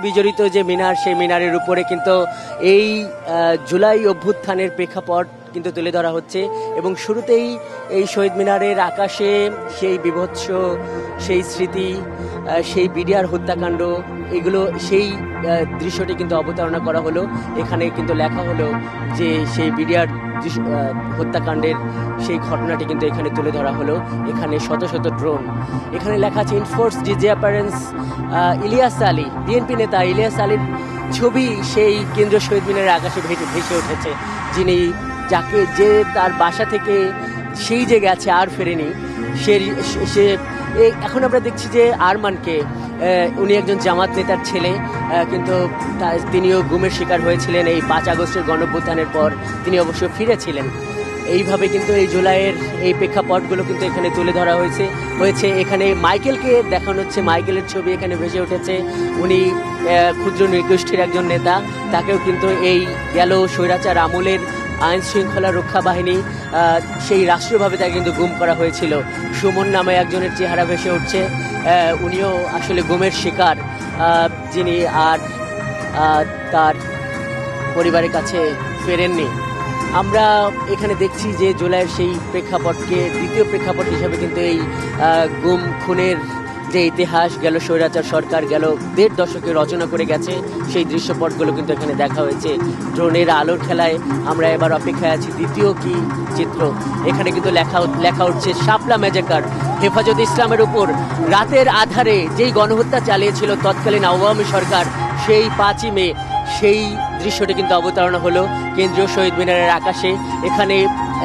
বিজড়িত যে মিনার, সেই মিনারের উপরে কিন্তু এই জুলাই অভ্যুত্থানের প্রেক্ষাপট কিন্তু তুলে ধরা হচ্ছে। এবং শুরুতেই এই শহীদ মিনারের আকাশে সেই বীভৎস, সেই স্মৃতি, সেই বিডিআর হত্যাকাণ্ড, এগুলো সেই দৃশ্যটি কিন্তু অবতারণা করা হলো। এখানে কিন্তু লেখা হলো যে সেই বিডিআর হত্যাকাণ্ডের সেই ঘটনাটি কিন্তু এখানে তুলে ধরা হলো। এখানে শত শত ড্রোন, এখানে লেখা আছে enforced disappearance Ilias Ali, BNP নেতা ইলিয়াস আলীর ছবি সেই কেন্দ্রীয় শহীদ মিনারের আকাশে ভেসে উঠেছে, যে তার বাসা থেকে সেই যে গেছে আর ফেরেনি। সে এখন আমরা দেখছি যে আরমানকে, উনি একজন জামাত নেতার ছেলে, কিন্তু তিনিও গুমের শিকার হয়েছিলেন এই 5 আগস্টের গণঅভ্যুত্থানের পর। তিনি অবশ্য ফিরেছিলেন। এইভাবে কিন্তু এই জুলাইয়ের এই প্রেক্ষাপটগুলো কিন্তু এখানে তুলে ধরা হয়েছে। এখানে মাইকেলকে দেখানো হচ্ছে, মাইকেলের ছবি এখানে ভেসে উঠেছে। উনি ক্ষুদ্র নৃগোষ্ঠীর একজন নেতা, তাকেও কিন্তু এই গেল স্বৈরাচার আমলের আইন শৃঙ্খলা রক্ষা বাহিনী সেই রাষ্ট্রীয়ভাবে তাকে কিন্তু গুম করা হয়েছিল। সুমন নামে একজনের চেহারা ভেসে উঠছে, উনিও আসলে গুমের শিকার, যিনি আর তার পরিবারের কাছে ফেরেননি। আমরা এখানে দেখছি যে জুলাইয়ের সেই প্রেক্ষাপটকে দ্বিতীয় প্রেক্ষাপট হিসেবে কিন্তু এই গুম খুনের যে ইতিহাস গেল স্বৈরাচার সরকার গেল 1.5 দশকে রচনা করে গেছে, সেই দৃশ্যপটগুলো কিন্তু এখানে দেখা হয়েছে। ড্রোনের আলোর খেলায় আমরা এবার অপেক্ষায় আছি দ্বিতীয় কি চিত্র। এখানে কিন্তু লেখা উঠছে শাপলা ম্যাজাকার, হেফাজত ইসলামের উপর রাতের আধারে যেই গণহত্যা চালিয়েছিল তৎকালীন আওয়ামী সরকার, সেই 5ই মে সেই দৃশ্যটি কিন্তু অবতারণা হলো কেন্দ্রীয় শহীদ মিনারের আকাশে। এখানে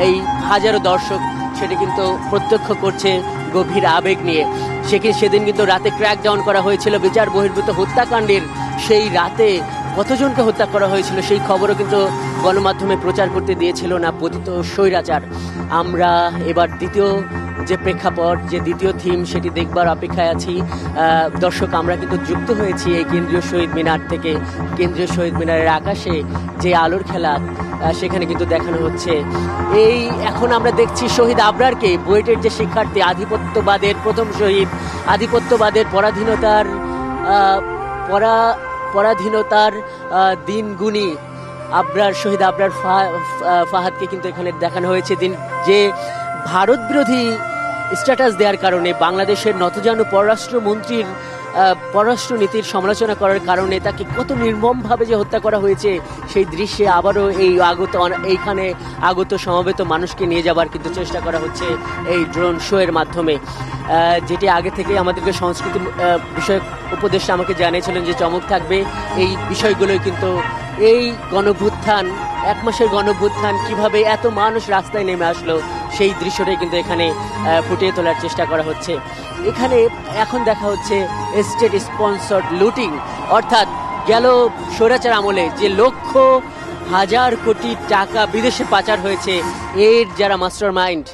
এই হাজারো দর্শক সেটি কিন্তু প্রত্যক্ষ করছে গভীর আবেগ নিয়ে। সেদিন কিন্তু রাতে ক্র্যাকডাউন করা হয়েছিল বিচার বহির্ভূত হত্যাকাণ্ডের। সেই রাতে কতজনকে হত্যা করা হয়েছিল সেই খবরও কিন্তু গণমাধ্যমে প্রচার করতে দিয়েছিল না পতিত স্বৈরাচার। আমরা এবার দ্বিতীয় যে প্রেক্ষাপট, যে দ্বিতীয় থিম, সেটি দেখবার অপেক্ষায় আছি। দর্শক, আমরা কিন্তু যুক্ত হয়েছি এই কেন্দ্রীয় শহীদ মিনার থেকে। কেন্দ্রীয় শহীদ মিনারের আকাশে যে আলোর খেলা, সেখানে কিন্তু দেখানো হচ্ছে। এই এখন আমরা দেখছি শহীদ আবরারকে, বুয়েটের যে শিক্ষার্থী, আধিপত্যবাদের প্রথম শহীদ, আধিপত্যবাদের পরাধীনতার দিনগুণী শহীদ আবরার ফাহাদকে কিন্তু এখানে দেখানো হয়েছে। যে ভারত বিরোধী স্ট্যাটাস দেওয়ার কারণে, বাংলাদেশের নতজানু পররাষ্ট্রমন্ত্রীর পররাষ্ট্রনীতির সমালোচনা করার কারণে তাকে কত নির্মমভাবে যে হত্যা করা হয়েছে, সেই দৃশ্যে আবারও এইখানে আগত সমবেত মানুষকে নিয়ে যাবার কিন্তু চেষ্টা করা হচ্ছে এই ড্রোন শো এর মাধ্যমে। যেটি আগে থেকে আমাদেরকে সংস্কৃতি বিষয়ক উপদেষ্টা আমাকে জানিয়েছিলেন যে চমক থাকবে এই বিষয়গুলোই। কিন্তু এই গণভ্যুত্থান, 1 মাসের গণভ্যুত্থান, কিভাবে এত মানুষ রাস্তায় নেমে আসলো, সেই দৃশ্যটাই কিন্তু এখানে ফুটিয়ে তোলার চেষ্টা করা হচ্ছে। এখানে এখন দেখা হচ্ছে স্টেট স্পন্সর্ড লুটিং, অর্থাৎ গেল স্বৈরাচার আমলে যে লক্ষ হাজার কোটি টাকা বিদেশে পাচার হয়েছে, এর যারা master mind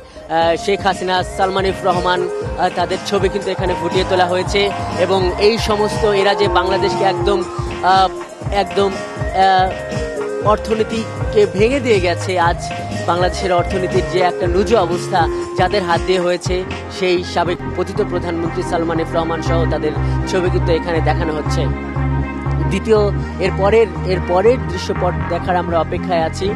Sheikh Hasina, Salman F Rahman, তাদের ছবি কিন্তু এখানে ফুটিয়ে তোলা হয়েছে। এবং এই সমস্ত এরা যে বাংলাদেশকে একদম অর্থনীতিকে ভেঙে দিয়ে গেছে, আজ বাংলাদেশের অর্থনীতির যে একটা নুজু অবস্থা যাদের হাত দিয়ে হয়েছে, সেই সাবেক পতিত প্রধানমন্ত্রী সালমান এফ রহমান সহ তাদের ছবি কিন্তু এখানে দেখানো হচ্ছে। এর পরের দৃশ্যপট দেখার আমরা অপেক্ষায় আছি।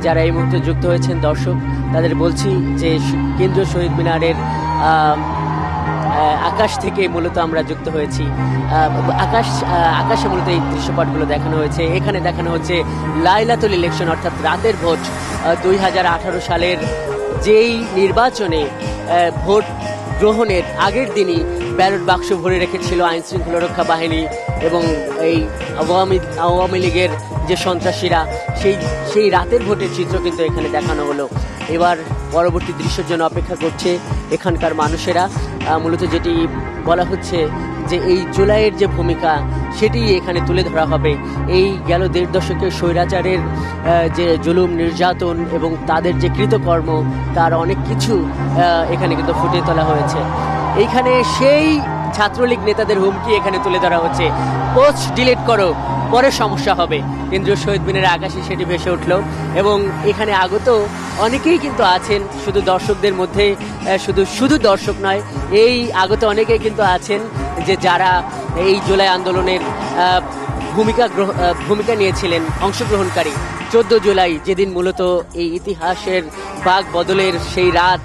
যারা এই মুহূর্তে যুক্ত হয়েছেন দর্শক, তাদের বলছি যে কেন্দ্রীয় শহীদ মিনারের আকাশ থেকে মূলত আমরা যুক্ত হয়েছি। আকাশে মূলত এই দৃশ্যপটগুলো দেখানো হয়েছে। এখানে দেখানো হচ্ছে লাইলাতুল ইলেকশন, অর্থাৎ রাতের ভোট। 2018 সালের যেই নির্বাচনে ভোট গ্রহণের আগের দিনই ব্যালট বাক্স ভরে রেখেছিল আইন শৃঙ্খলা রক্ষা বাহিনী এবং এই আওয়ামী লীগের যে সন্ত্রাসীরা, সেই রাতের ভোটের চিত্র কিন্তু এখানে দেখানো হলো। এবার পরবর্তী দৃশ্যের জন্য অপেক্ষা করছে এখানকার মানুষেরা। মূলত যেটি বলা হচ্ছে যে এই জুলাইয়ের যে ভূমিকা, সেটি এখানে তুলে ধরা হবে। এই গেল 1.5 দশকের স্বৈরাচারের যে জুলুম নির্যাতন এবং তাদের যে কৃতকর্ম, তার অনেক কিছু এখানে কিন্তু ফুটিয়ে তোলা হয়েছে। এইখানে সেই ছাত্রলীগ নেতাদের হুমকি এখানে তুলে ধরা হচ্ছে, পোস্ট ডিলিট করো, পরে সমস্যা হবে। কেন্দ্রীয় শহীদ মিনারের আকাশে সেটি ভেসে উঠল। এবং এখানে আগত অনেকেই কিন্তু আছেন, শুধু দর্শকদের মধ্যে শুধু দর্শক নয়, এই আগত অনেকেই কিন্তু আছেন যে যারা এই জুলাই আন্দোলনের ভূমিকা নিয়েছিলেন অংশগ্রহণকারী 14 জুলাই, যেদিন মূলত এই ইতিহাসের বাক বদলের সেই রাত,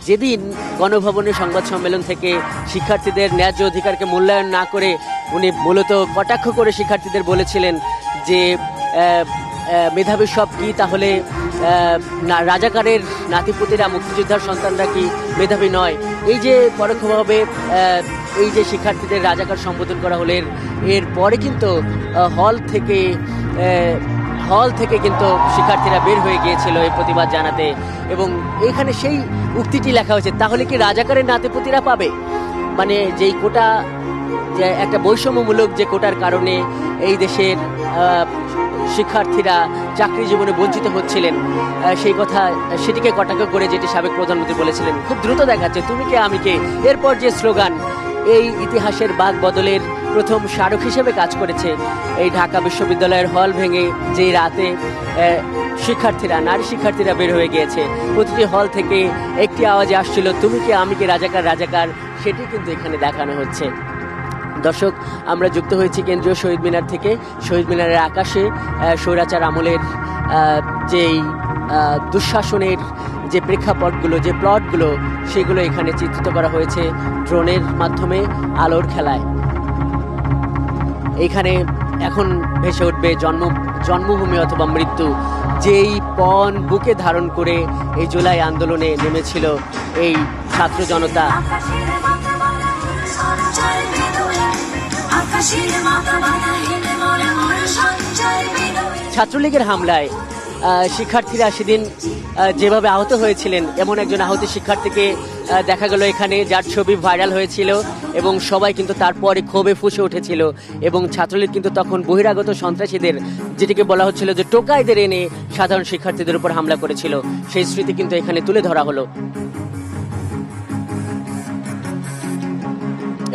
যেদিন গণভবনের সংবাদ সম্মেলন থেকে শিক্ষার্থীদের ন্যায্য অধিকারকে মূল্যায়ন না করে উনি মূলত কটাক্ষ করে শিক্ষার্থীদের বলেছিলেন যে মেধাবী সব কি, তাহলে রাজাকারের নাতিপুতিরা, মুক্তিযোদ্ধার সন্তানরা কি মেধাবী নয়? এই যে পরোক্ষভাবে এই যে শিক্ষার্থীদের রাজাকার সম্বোধন করা হলো, এর পরে কিন্তু হল থেকে কিন্তু শিক্ষার্থীরা বের হয়ে গিয়েছিল এই প্রতিবাদ জানাতে, এবং এখানে সেই উক্তিটি লেখা হয়েছে, তাহলে কি রাজাকারের নাতিপুতিরা পাবে? মানে যেই কোটা, যে একটা বৈষম্যমূলক যে কোটার কারণে এই দেশের শিক্ষার্থীরা চাকরি জীবনে বঞ্চিত হচ্ছিলেন, সেই কথা সেটিকে কটাক্ষ করে যেটি সাবেক প্রধানমন্ত্রী বলেছিলেন, খুব দ্রুত দেখাচ্ছে তুমি কে আমি কে। এরপর যে স্লোগান এই ইতিহাসের বাক বদলের প্রথম স্মারক হিসেবে কাজ করেছে, এই ঢাকা বিশ্ববিদ্যালয়ের হল ভেঙে যেই রাতে নারী শিক্ষার্থীরা বের হয়ে গিয়েছে, প্রতিটি হল থেকে একটি আওয়াজে আসছিল তুমি কে আমি কে, রাজাকার রাজাকার, সেটি কিন্তু এখানে দেখানো হচ্ছে। দর্শক, আমরা যুক্ত হয়েছি কেন্দ্রীয় শহীদ মিনার থেকে। শহীদ মিনারের আকাশে স্বৈরাচার আমলের যেই দুঃশাসনের যে প্রেক্ষাপটগুলো, যে প্লটগুলো, সেগুলো এখানে চিত্রিত করা হয়েছে ড্রোনের মাধ্যমে আলোর খেলায়। এইখানে এখন ভেসে উঠবে জন্মভূমি অথবা মৃত্যু, যেই পণ বুকে ধারণ করে এই জুলাই আন্দোলনে নেমেছিল এই ছাত্র জনতা। ছাত্রলীগের হামলায় শিক্ষার্থীরা সেদিন যেভাবে আহত হয়েছিলেন, এমন একজন আহত শিক্ষার্থীকে দেখা গেল এখানে, যার ছবি ভাইরাল হয়েছিল এবং সবাই কিন্তু তারপরে ক্ষোভে ফুঁসে উঠেছিল, এবং ছাত্রলীগ কিন্তু তখন বহিরাগত সন্ত্রাসীদের, যেটিকে বলা হচ্ছিল যে টোকাইদের এনে সাধারণ শিক্ষার্থীদের উপর হামলা করেছিল, সেই স্মৃতি কিন্তু এখানে তুলে ধরা হলো।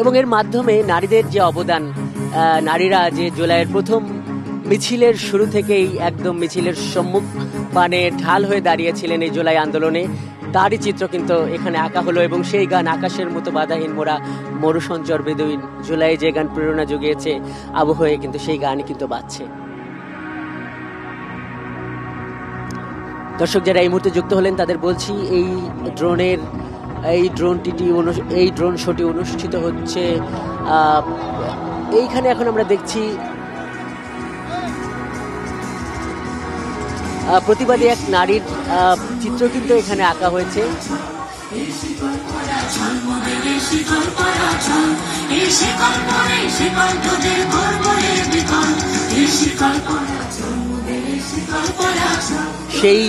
এবং এর মাধ্যমে নারীদের যে অবদান, নারীরা যে জুলাইয়ের প্রথম মিছিলের শুরু থেকেই একদম মিছিলের সম্মুখ পানে ঢাল হয়ে দাঁড়িয়েছিলেন এই জুলাই আন্দোলনে, তারই চিত্র কিন্তু এখানে আঁকা হলো। এবং সেই গান আকাশের মতো বাধাহীন মোরা মরু সঞ্চর বেদুইন, জুলাই যে গান প্রেরণা জুগিয়েছে আবহে, কিন্তু সেই গানই কিন্তু বাজছে। দর্শক যারা এই মুহূর্তে যুক্ত হলেন তাদের বলছি, এই ড্রোন শোটি অনুষ্ঠিত হচ্ছে এইখানে। এখন আমরা দেখছি প্রতিবাদী এক নারীর চিত্র কিন্তু এখানে আঁকা হয়েছে। সেই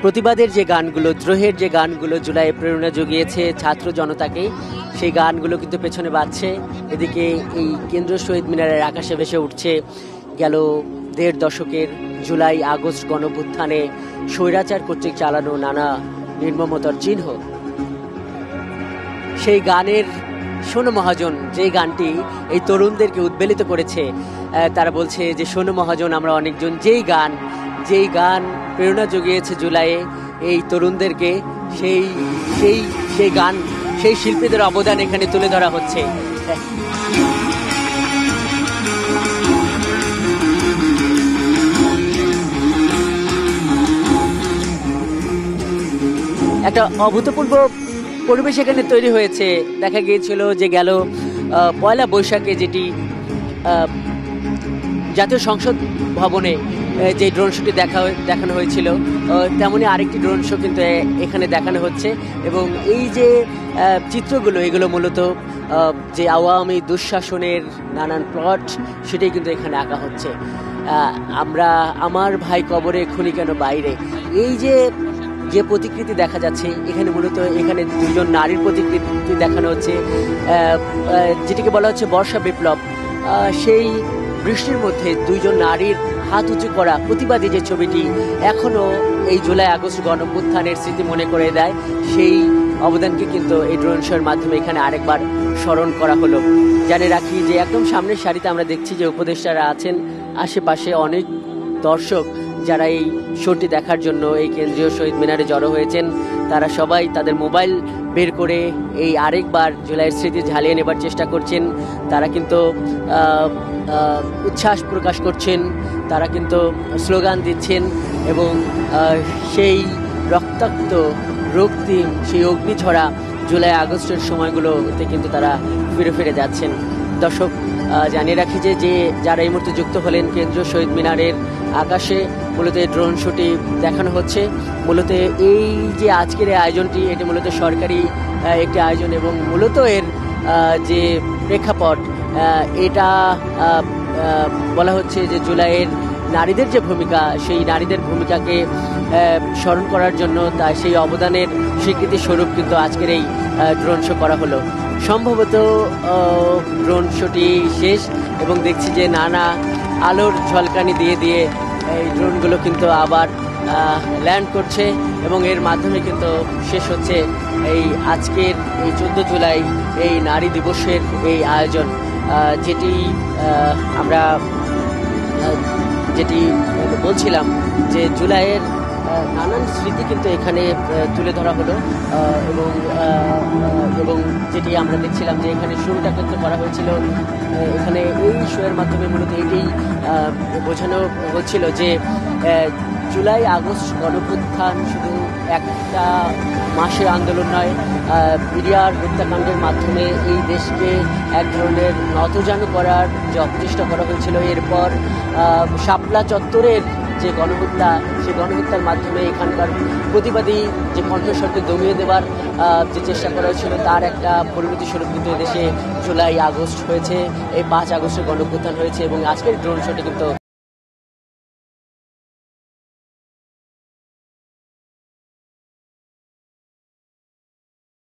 প্রতিবাদের যে গানগুলো, দ্রোহের যে গানগুলো জুলাই প্রেরণা জুগিয়েছে ছাত্র জনতাকে, সেই গানগুলো কিন্তু পেছনে বাজছে। এদিকে এই কেন্দ্রীয় শহীদ মিনারের আকাশে ভেসে উঠছে গেল ১.৫ দশকের জুলাই আগস্ট গণঅভ্যুত্থানে স্বৈরাচার কর্তৃক চালানো নানা নির্মমতার চিহ্ন। সেই গানের শোনো মহাজন, যে গানটি এই তরুণদেরকে উদ্বেলিত করেছে, তারা বলছে যে শোনো মহাজন আমরা অনেকজন, যেই গান প্রেরণা জুগিয়েছে জুলাইয়ে এই তরুণদেরকে, সেই গান, সেই শিল্পীদের অবদান এখানে তুলে ধরা হচ্ছে। একটা অভূতপূর্ব পরিবেশ এখানে তৈরি হয়েছে। দেখা গিয়েছিল যে গেল পয়লা বৈশাখে, যেটি জাতীয় সংসদ ভবনে যে ড্রোন শোটি দেখানো হয়েছিল, তেমনি আরেকটি ড্রোন শো কিন্তু এখানে দেখানো হচ্ছে। এবং এই যে চিত্রগুলো, এগুলো মূলত যে আওয়ামী দুঃশাসনের নানান প্লট, সেটাই কিন্তু এখানে আঁকা হচ্ছে। আমার ভাই কবরে খুনি কেন বাইরে, এই যে প্রতিকৃতি দেখা যাচ্ছে এখানে, মূলত এখানে দুজন নারীর প্রতিকৃতি দেখানো হচ্ছে, যেটিকে বলা হচ্ছে বর্ষা বিপ্লব। সেই বৃষ্টির মধ্যে দুইজন নারীর হাত উঁচু করা প্রতিবাদী যে ছবিটি এখনো এই জুলাই আগস্ট গণঅভ্যুত্থানের স্মৃতি মনে করে দেয়, সেই অবদানকে কিন্তু এই ড্রোন শোর মাধ্যমে এখানে আরেকবার স্মরণ করা হলো। জানে রাখি যে একদম সামনের সারিতে আমরা দেখছি যে উপদেষ্টারা আছেন, আশেপাশে অনেক দর্শক যারা এই শোটি দেখার জন্য এই কেন্দ্রীয় শহীদ মিনারে জড়ো হয়েছেন তারা সবাই তাদের মোবাইল বের করে এই আরেকবার জুলাইয়ের স্মৃতি ঝালিয়ে নেবার চেষ্টা করছেন। তারা কিন্তু উচ্ছ্বাস প্রকাশ করছেন, তারা কিন্তু স্লোগান দিচ্ছেন এবং সেই রক্তাক্ত রক্তিম সেই অগ্নিঝরা জুলাই আগস্টের সময়গুলোতে কিন্তু তারা ফিরে ফিরে যাচ্ছেন। দর্শক, জানিয়ে রাখি যে যারা এই মুহূর্তে যুক্ত হলেন, কেন্দ্রীয় শহীদ মিনারের আকাশে মূলত এই ড্রোন শোটি দেখানো হচ্ছে। মূলত এই যে আজকের এই আয়োজনটি, এটি মূলত সরকারি একটি আয়োজন এবং মূলত এর যে প্রেক্ষাপট, এটা বলা হচ্ছে যে জুলাইয়ের নারীদের যে ভূমিকা, সেই নারীদের ভূমিকাকে স্মরণ করার জন্য সেই অবদানের স্বীকৃতি স্বরূপ কিন্তু আজকের এই ড্রোন শো করা হলো। সম্ভবত ড্রোন শোটি শেষ এবং দেখছি যে নানা আলোর ঝলকানি দিয়ে দিয়ে এই ড্রোনগুলো কিন্তু আবার ল্যান্ড করছে এবং এর মাধ্যমে কিন্তু শেষ হচ্ছে এই আজকের এই 14 জুলাই এই নারী দিবসের এই আয়োজন, যেটি বলছিলাম যে জুলাইয়ের নানান স্মৃতি কিন্তু এখানে তুলে ধরা হলো এবং যেটি আমরা দেখছিলাম যে এখানে শুরুটা কিন্তু করা হয়েছিল। এখানে এই শোয়ের মাধ্যমে মূলত এটাই বোঝানো হচ্ছিল যে জুলাই আগস্ট গণঅভ্যুত্থান শুধু একটা মাসের আন্দোলন নয়, পিরিয়ার হত্যাকাণ্ডের মাধ্যমে এই দেশকে এক ধরনের নতজানু করার যে অপচেষ্টা করা হয়েছিল। এরপর শাপলা চত্বরের যে গণহত্যা, সেই গণহত্যার মাধ্যমে এখানকার প্রতিবাদী যে কণ্ঠস্বরকে দমিয়ে দেবার যে চেষ্টা করা হয়েছিল, তার একটা পরিণতি স্বরূপ কিন্তু এদেশে জুলাই আগস্ট হয়েছে, এই 5 আগস্টের গণঅভ্যুত্থান হয়েছে এবং আজকের ড্রোন শোটি কিন্তু